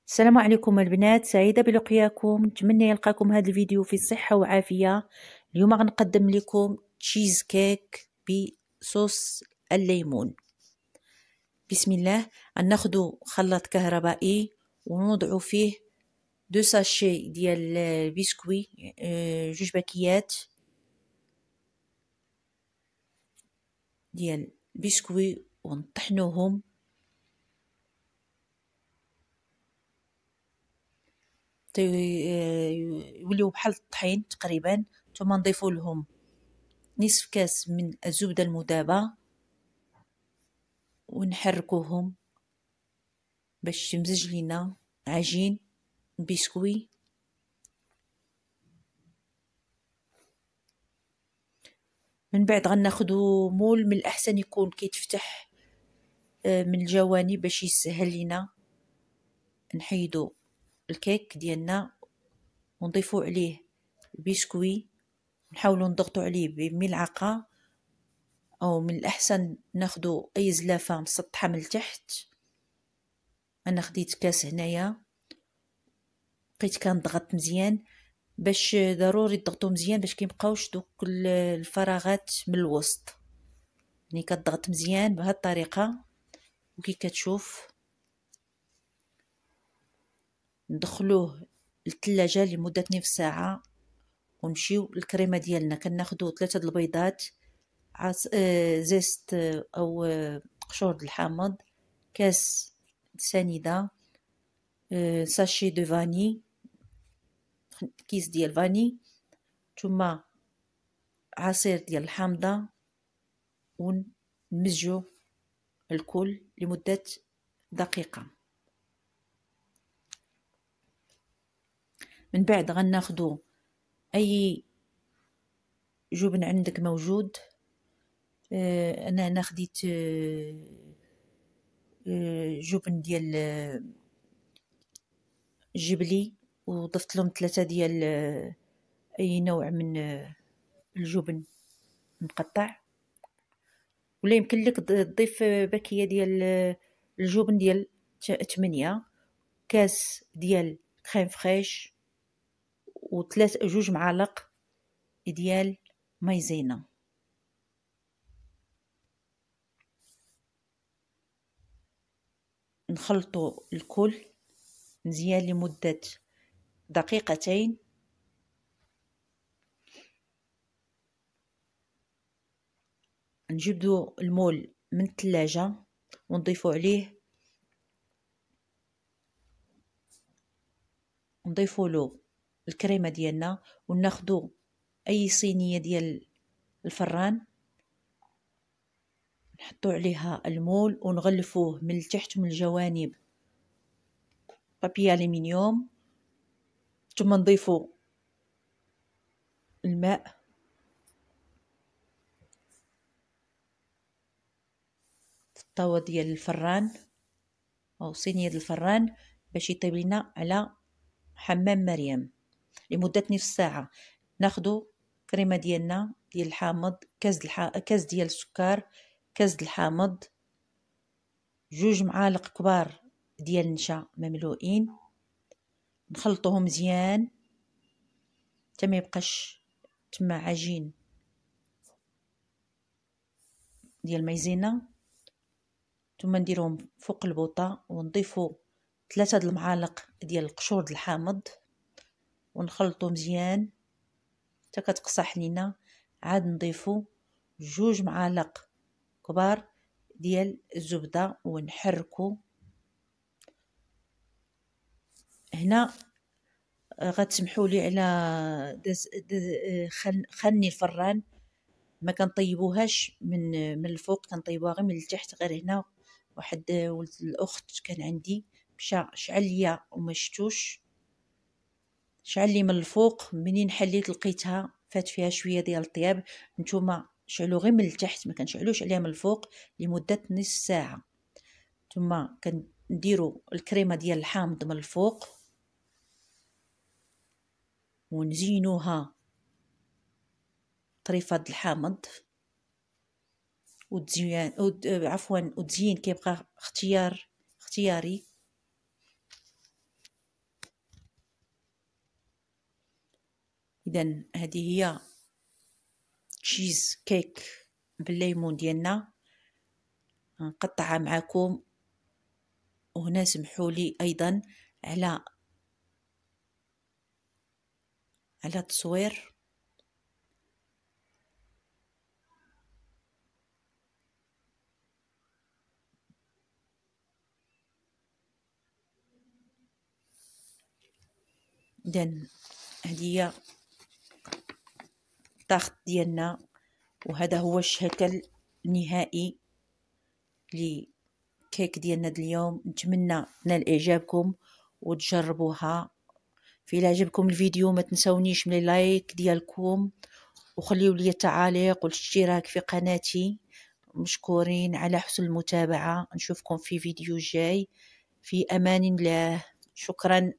السلام عليكم البنات، سعيدة بلقياكم. نتمنى يلقاكم هذا الفيديو في صحة وعافية. اليوم غنقدم لكم تشيز كيك بصوص الليمون. بسم الله. غناخدو خلاط كهربائي ونوضعو فيه 2 ساشي ديال البسكوي، 2 باكيات ديال البسكوي ونطحنوهم يوليو بحال الطحين تقريبا. ثم نضيفوا لهم نصف كاس من الزبدة المذابة ونحركوهم باش تمزج لينا عجين بسكوي. من بعد غناخدو مول من الاحسن يكون كيتفتح من الجوانب باش يسهل لينا نحيدو الكيك ديالنا ونضيفو عليه البسكوي، نحاولوا نضغطوا عليه بملعقه، او من الاحسن ناخدو اي زلافه مسطحه من التحت. انا خديت كاس هنايا، بقيت كنضغط مزيان باش ضروري تضغطوا مزيان باش كيبقاوش دوك الفراغات من الوسط. يعني كتضغط مزيان بهذه الطريقه، وكي كتشوف ندخلوه للثلاجه لمده نصف ساعه ونمشيو للكريمه ديالنا. كناخذوا 3 البيضات، زيت او قشور الحامض، كاس سنيده، ساشي دو فاني، كيس ديال فاني، ثم عصير ديال الحامضه، ونمزجو الكل لمدة دقيقة. من بعد غناخدو اي جبن عندك موجود. انا خديت جبن ديال الجبلي، وضفت لهم 3 ديال اي نوع من الجبن مقطع، ولا يمكن لك تضيف باكيه ديال الجبن ديال 8، كاس ديال كريم فريش، و3 2 معالق ديال مايزينا. نخلطوا الكل مزيان لمدة دقيقتين. نجبدو المول من الثلاجة ونضيفو عليه، نضيفو له الكريمة ديالنا، وناخدو اي صينية ديال الفران نحطو عليها المول ونغلفوه من التحت ومن الجوانب بابي الومنيوم، ثم نضيفو الماء في الطاوة ديال الفران او صينية الفران باش يطيب لنا على حمام مريم لمدة نصف ساعة. ناخدو كريمة ديالنا ديال الحامض، كاس ديال السكر، كاس ديال الحامض، 2 معالق كبار ديال النشا مملوئين، نخلطوهم مزيان حتى ما يبقاش تما عجين ديال المايزينا. ثم نديرهم فوق البوطه ونضيفوا 3 المعالق ديال قشور الحامض ونخلطو مزيان حتى كتقصح لينا. عاد نضيفو 2 معالق كبار ديال الزبده ونحركو. هنا غتسمحوا لي على خلني الفران، ما كنطيبوهاش من الفوق، كنطيبوها غير من التحت. غير هنا واحد ولد الاخت كان عندي مشى شعل ليا وما شفتوش، شعل لي من الفوق، منين حليت لقيتها فات فيها شويه ديال الطياب. نتوما شعلوا غير من التحت، ما كنشعلوش عليها من الفوق لمده نصف ساعه. ثم كنديروا الكريمه ديال الحامض من الفوق ونزينوها طريفه الحامض، وتزيان عفوا وتزيين كيبقى اختياري. إذن هذه هي تشيز كيك بالليمون ديالنا. نقطعها معكم، وهنا سمحوا لي أيضا على التصوير. إذن هذه هي الطاخت ديالنا، وهذا هو الشكل النهائي لكيك ديالنا اليوم. نتمنى نال اعجابكم وتجربوها. في عجبكم الفيديو ما تنسونيش من اللايك ديالكم، وخليوا لي التعاليق والاشتراك في قناتي. مشكورين على حسن المتابعة. نشوفكم في فيديو جاي. في امان الله. شكرا.